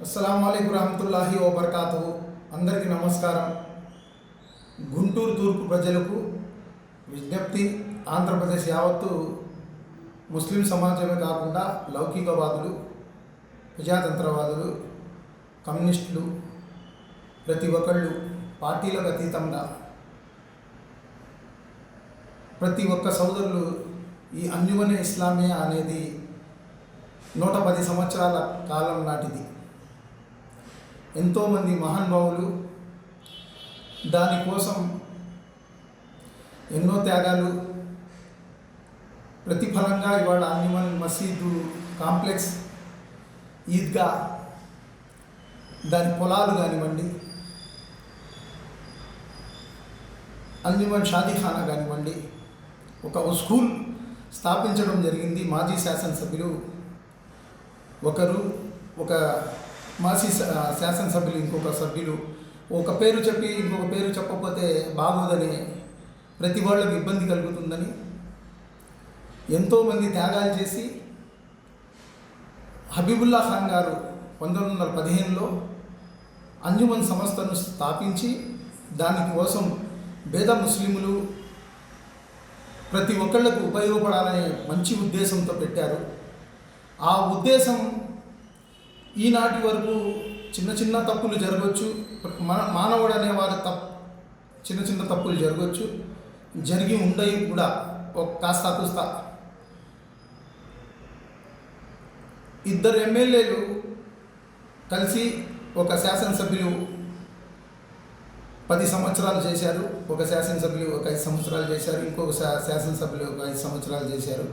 అస్సలాము అలైకుం రహమతుల్లాహి వబర్కాతు. అందరికీ నమస్కారం. గుంటూరు తూర్పు ప్రజలకు విజ్ఞప్తి, ఆంధ్రప్రదేశ్ యావత్తు ముస్లిం సమాజమే కాకుండా లౌకికవాదులు, ప్రజాతంత్రవాదులు, కమ్యూనిస్టులు ప్రతి ఒక్కళ్ళు పార్టీలకు అతీతంగా ప్రతి ఒక్క సోదరులు ఈ అంజుమనే ఇస్లామియా అనేది 110 సంవత్సరాల కాలం నాటిది. ఎంతోమంది మహానుభావులు దానికోసం ఎన్నో త్యాగాలు ప్రతిఫలంగా ఇవాళ అంజుమన్ మసీదు కాంప్లెక్స్, ఈద్గా, దాని పొలాలు కానివ్వండి, అంజుమన్ షాదీఖానా కానివ్వండి, ఒక స్కూల్ స్థాపించడం జరిగింది. మాజీ శాసనసభ్యులు ఒకరు, ఒక మాజీ శాసనసభ్యులు ఇంకొక సభ్యులు ఒక పేరు చెప్పి ఇంకొక పేరు చెప్పకపోతే బాగోదని, ప్రతి వాళ్ళకి ఇబ్బంది కలుగుతుందని ఎంతోమంది త్యాగాలు చేసి హబీబుల్లా ఖాన్ గారు 1915లో అంజుమన్ సంస్థను స్థాపించి దానికోసం పేద ముస్లిములు ప్రతి ఒక్కళ్లకు ఉపయోగపడాలనే మంచి ఉద్దేశంతో పెట్టారు. ఆ ఉద్దేశం ఈనాటి వరకు చిన్న చిన్న తప్పులు జరగవచ్చు, మానవుడు అనేవారు చిన్న చిన్న తప్పులు జరగవచ్చు, జరిగి ఉండయి కూడా కాస్త కూస్తా. ఇద్దరు ఎమ్మెల్యేలు కలిసి ఒక శాసనసభ్యులు 10 సంవత్సరాలు చేశారు, ఒక శాసనసభ్యులు ఒక 5 సంవత్సరాలు చేశారు, ఇంకొక శాసనసభ్యులు ఒక 5 సంవత్సరాలు చేశారు.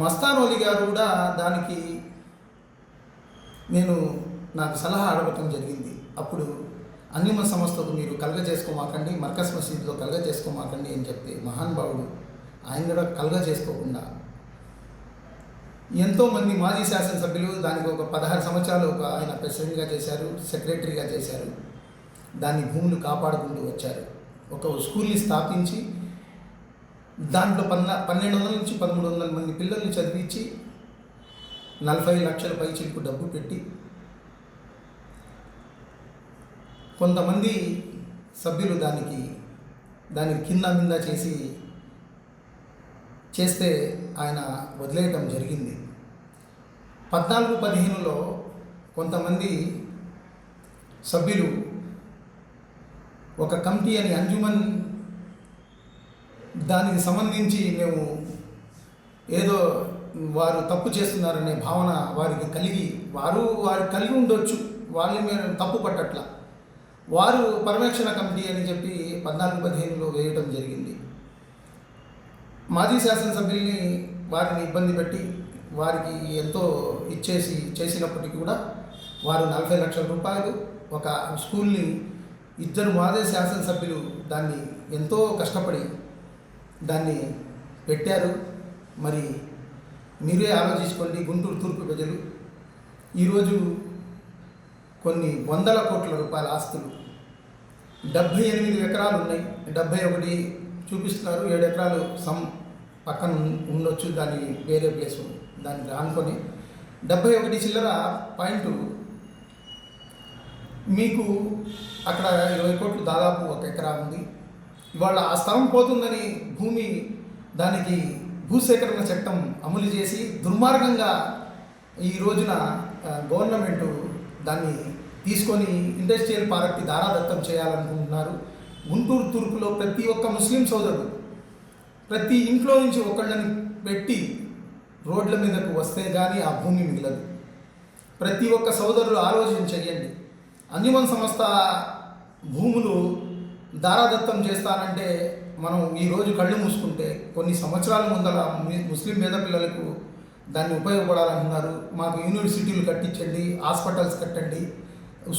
మస్తాన్ వలి గారు కూడా దానికి నాకు సలహా అడగటం జరిగింది. అప్పుడు అంజుమన్ సంస్థకు మీరు కలగ చేసుకోమాకండి, మర్కజ్ మసీద్లో కలగ చేసుకోమాకండి అని చెప్తే మహానుభావుడు ఆయన కూడా కలగ చేసుకోకుండా ఎంతోమంది మాజీ శాసనసభ్యులు దానికి ఒక 16 సంవత్సరాలు ఆయన ప్రెసిడెంట్గా చేశారు, సెక్రటరీగా చేశారు. దాన్ని భూములు కాపాడుకుంటూ వచ్చారు. ఒక స్కూల్ని స్థాపించి దాంట్లో 1200 నుంచి 1300 మంది పిల్లల్ని చదివించి 40 లక్షల పైచిలకు డబ్బు పెట్టి కొంతమంది సభ్యులు దానికి కింద మింద చేస్తే ఆయన వదిలేయటం జరిగింది. 14-15లో కొంతమంది సభ్యులు ఒక కమిటీ అని అంజుమన్ దానికి సంబంధించి మేము ఏదో వారు తప్పు చేస్తున్నారనే భావన వారికి కలిగి ఉండొచ్చు, వాళ్ళని మేము తప్పు పట్టట్ల, వారు పర్యవేక్షణ కమిటీ అని చెప్పి 14-15లో వేయడం జరిగింది. మాజీ శాసనసభ్యుల్ని వారిని ఇబ్బంది పెట్టి వారికి ఎంతో చేసినప్పటికీ కూడా వారు 40 లక్షల రూపాయలు ఒక స్కూల్ని ఇద్దరు మాజీ శాసనసభ్యులు దాన్ని ఎంతో కష్టపడి దాన్ని పెట్టారు. మరి మీరే ఆలోచించుకోండి, గుంటూరు తూర్పు ప్రజలు ఈరోజు కొన్ని 100 కోట్ల రూపాయల ఆస్తులు, 78 ఎకరాలు ఉన్నాయి, 71 చూపిస్తున్నారు, 7 ఎకరాలు పక్కన ఉండొచ్చు, దాన్ని వేరే ప్లేసు దాన్ని ఆనుకొని 71 చిల్లర పాయింట్. మీకు అక్కడ 20 కోట్లు దాదాపు 1 ఎకరా ఉంది. ఇవాళ ఆ స్థలం పోతుందని దానికి భూసేకరణ చట్టం అమలు చేసి దుర్మార్గంగా ఈ రోజున గవర్నమెంటు దాన్ని తీసుకొని ఇండస్ట్రియల్ పార్క్కి దారాదత్తం చేయాలనుకుంటున్నారు. గుంటూరు తూర్పులో ప్రతి ఒక్క ముస్లిం సోదరుడు ప్రతి ఇంట్లో నుంచి ఒకళ్ళని పెట్టి రోడ్ల మీదకు వస్తే కానీ ఆ భూమి మిగలదు. ప్రతి ఒక్క సోదరులు ఆలోచన చేయండి. అంజుమన్ సంస్థ భూములు దారాదత్తం చేస్తానంటే మనం ఈరోజు కళ్ళు మూసుకుంటే కొన్ని సంవత్సరాల ముందర ముస్లిం పేద పిల్లలకు దాన్ని ఉపయోగపడాలంటున్నారు. మాకు యూనివర్సిటీలు కట్టించండి, హాస్పిటల్స్ కట్టండి,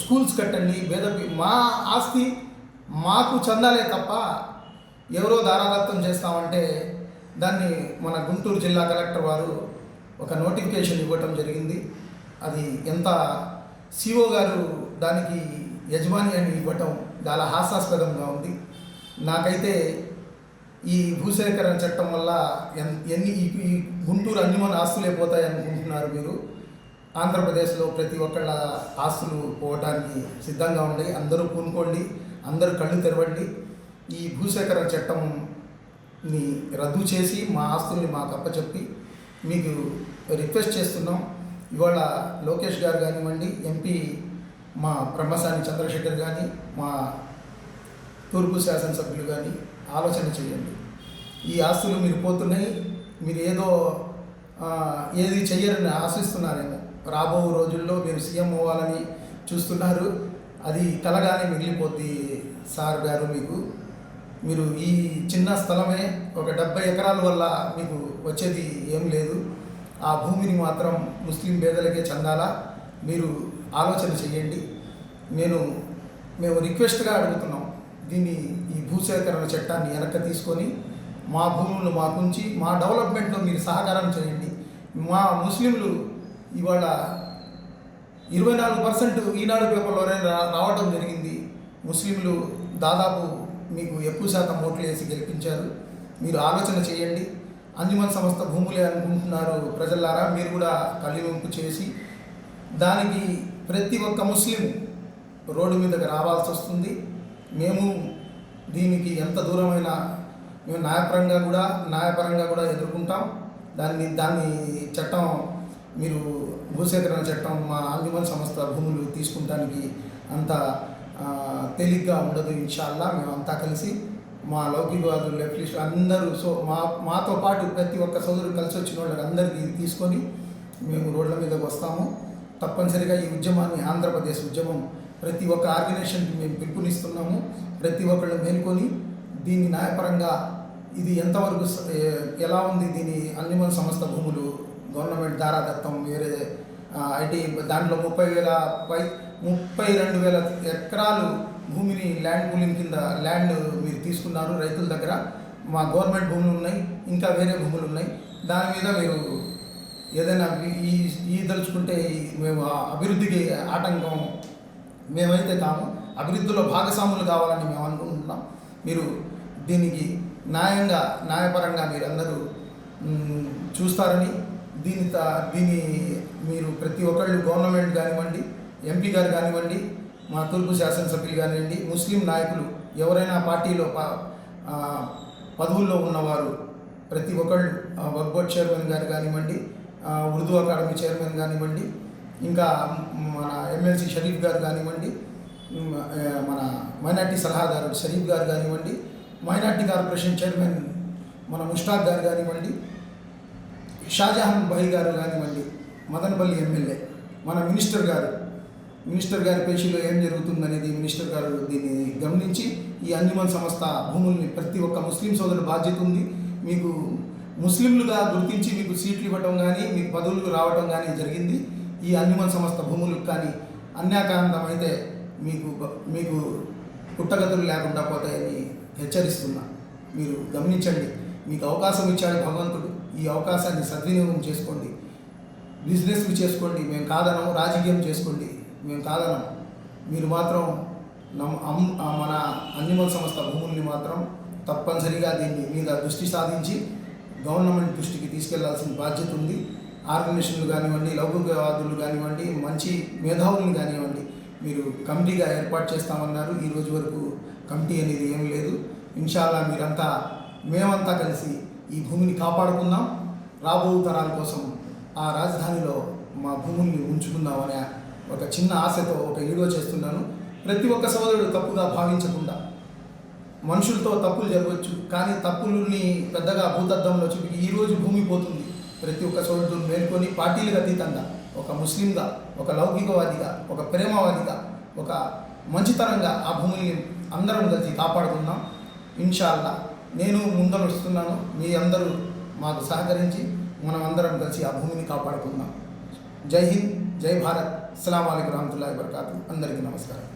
స్కూల్స్ కట్టండి, మా ఆస్తి మాకు చెందాలే తప్ప ఎవరో దారాదత్తం చేస్తామంటే దాన్ని మన గుంటూరు జిల్లా కలెక్టర్ వారు ఒక నోటిఫికేషన్ ఇవ్వటం జరిగింది. అది ఎంత సిఓ గారు దానికి యజమాని అని ఇవ్వటం చాలా హాస్యాస్పదంగా ఉంది. నాకైతే ఈ భూసేకరణ చట్టం వల్ల ఈ గుంటూరు అంజుమన్ ఆస్తులే పోతాయి అనుకుంటున్నారు మీరు. ఆంధ్రప్రదేశ్లో ప్రతి ఒక్కళ్ళ ఆస్తులు పోవటానికి సిద్ధంగా ఉన్నాయి. అందరూ పూనుకోండి, అందరూ కళ్ళు తెరవండి. ఈ భూసేకరణ చట్టంని రద్దు చేసి మా ఆస్తుల్ని మాకు అప్పచెప్పి మీకు రిక్వెస్ట్ చేస్తున్నాం. ఇవాళ లోకేష్ గారు కానివ్వండి, ఎంపీ మా బ్రహ్మసాని చంద్రశేఖర్ కానీ, మా తూర్పు శాసనసభ్యులు కానీ ఆలోచన చేయండి. ఈ ఆస్తులు మీరు పోతున్నాయి, మీరు ఏది చెయ్యరని ఆశిస్తున్నారేమో. రాబో రోజుల్లో మీరు సీఎం అవ్వాలని చూస్తున్నారు, అది కలగానే మిగిలిపోద్ది సార్ గారు. మీరు ఈ చిన్న స్థలమే ఒక 70 ఎకరాల వల్ల మీకు వచ్చేది ఏం లేదు. ఆ భూమిని మాత్రం ముస్లిం పేదలకే చెందాలా, మీరు ఆలోచన చేయండి. మేము రిక్వెస్ట్గా అడుగుతున్నాం, ఈ భూసేకరణ చట్టాన్ని వెనక్కి తీసుకొని మా భూములను మాకుంచి మా డెవలప్మెంట్లో మీరు సహకారం చేయండి. మా ముస్లింలు ఇవాళ 24% ఈనాడు పేపర్లోనే రావడం జరిగింది. ముస్లింలు దాదాపు మీకు ఎక్కువ శాతం ఓట్లు వేసి గెలిపించారు. మీరు ఆలోచన చేయండి. అంజుమన్ సంస్థ భూములే అనుకుంటున్నారు ప్రజలారా, మీరు కూడా కళ్ళింపు చేసి దానికి ప్రతి ఒక్క ముస్లిం రోడ్డు మీదకి రావాల్సి వస్తుంది. మేము దీనికి ఎంత దూరమైనా మేము న్యాయపరంగా కూడా ఎదుర్కొంటాం. దాన్ని చట్టం మీరు భూసేకరణ చట్టం మా అంజుమన్ సంస్థ భూములు తీసుకుంటానికి అంత తేలిగ్గా ఉండదు. ఇన్షాల్లా మేమంతా కలిసి మా లౌకికవాదులు, లెఫ్టిస్ట్ అందరూ మాతో పాటు ప్రతి ఒక్క సోదరుడు కలిసి వచ్చిన వాళ్ళకి అందరికీ తీసుకొని మేము రోడ్ల మీదకి వస్తాము. తప్పనిసరిగా ఈ ఉద్యమాన్ని, ఆంధ్రప్రదేశ్ ఉద్యమం ప్రతి ఒక్క ఆర్గనైజేషన్కి మేము పిలుపునిస్తున్నాము. ప్రతి ఒక్కళ్ళు మేల్కొని దీన్ని న్యాయపరంగా ఇది ఎంతవరకు ఎలా ఉంది, దీని అంజుమన్ సంస్థ భూములు గవర్నమెంట్ దారాదత్తం వేరే ఐటీ దాంట్లో 32,000 ఎకరాలు భూమిని ల్యాండ్ పూలింగ్ కింద ల్యాండ్ మీరు తీసుకున్నారు రైతుల దగ్గర. మా గవర్నమెంట్ భూములు ఉన్నాయి, ఇంకా వేరే భూములు ఉన్నాయి. దాని మీద మీరు ఏదైనా దలుచుకుంటే మేము అభివృద్ధికి ఆటంకం మేమైతే కాము, అభివృద్ధిలో భాగస్వాములు కావాలని మేము అనుకుంటున్నాం. మీరు దీనికి న్యాయపరంగా మీరు అందరూ చూస్తారని, దీని మీరు ప్రతి ఒక్కళ్ళు గవర్నమెంట్ కానివ్వండి, ఎంపీ గారు కానివ్వండి, మా తూర్పు శాసనసభ్యులు కానివ్వండి, ముస్లిం నాయకులు ఎవరైనా పార్టీలో పదవుల్లో ఉన్నవారు ప్రతి ఒక్కళ్ళు, వక్ఫ్ బోర్డ్ చైర్మన్ గారు కానివ్వండి, ఉర్దూ అకాడమీ చైర్మన్ కానివ్వండి, ఇంకా మన ఎమ్మెల్సీ షరీఫ్ గారు కానివ్వండి, మన మైనార్టీ సలహాదారు షరీఫ్ గారు కానివ్వండి, మైనార్టీ కార్పొరేషన్ చైర్మన్ మన ముష్టాక్ గారు కానివ్వండి, షాజహాన్ భాయ్ గారు కానివ్వండి, మదనపల్లి ఎమ్మెల్యే, మన మినిస్టర్ గారి పేషీలో ఏం జరుగుతుందనేది మినిస్టర్ గారు దీన్ని గమనించి ఈ అంజుమన్ సంస్థ భూముల్ని ప్రతి ఒక్క ముస్లిం సోదరుడు బాధ్యత ఉంది. మీకు ముస్లింలుగా గుర్తించి మీకు సీట్లు ఇవ్వటం కానీ, మీకు పదవులకు రావటం కానీ జరిగింది. ఈ అంజుమన్ సంస్థ భూములకు కానీ అన్యాకాంతం అయితే మీకు పుట్టగతులు లేకుండా పోతాయని హెచ్చరిస్తున్నా. మీరు గమనించండి. మీకు అవకాశం ఇచ్చాడు భగవంతుడు, ఈ అవకాశాన్ని సద్వినియోగం చేసుకోండి. బిజినెస్లు చేసుకోండి, మేము కాదనం. రాజకీయం చేసుకోండి, మేము కాదనం. మీరు మాత్రం మన అంజుమన్ సంస్థ భూముల్ని మాత్రం తప్పనిసరిగా దీన్ని మీద దృష్టి సాధించి గవర్నమెంట్ దృష్టికి తీసుకెళ్లాల్సిన బాధ్యత ఉంది. ఆర్గనైజేషన్లు కానివ్వండి, లౌకికవాదులు కానివ్వండి, మంచి మేధావులను కానివ్వండి, మీరు కమిటీగా ఏర్పాటు చేస్తామన్నారు. ఈ రోజు వరకు కమిటీ అనేది ఏం లేదు. ఇన్షాల్లా మేమంతా కలిసి ఈ భూమిని కాపాడుకుందాం. రాబో తరాల కోసం ఆ రాజధానిలో మా భూముల్ని ఉంచుకుందామనే ఒక చిన్న ఆశతో ఒక వీడియో చేస్తున్నాను. ప్రతి ఒక్క సోదరుడు తప్పుగా భావించకుండా, మనుషులతో తప్పులు జరగవచ్చు కానీ తప్పుల్ని పెద్దగా భూతద్దంలో చూపి ఈరోజు భూమి పోతుంది. ప్రతి ఒక్క సోదరుడు మేల్కొని పార్టీలకు అతీతంగా ఒక ముస్లింగా, ఒక లౌకికవాదిగా, ఒక ప్రేమవాదిగా, ఒక మంచితనంగా ఆ భూమిని అందరం కలిసి కాపాడుకుందాం. ఇన్షాల్లా నేను ముందర వస్తున్నాను. మీ అందరూ మాకు సహకరించి మనం అందరం కలిసి ఆ భూమిని కాపాడుకుందాం. జై హింద్, జై భారత్. అస్సలాము అలైకుం వరహమతుల్లాహి వబరకాతుహు. అందరికీ నమస్కారం.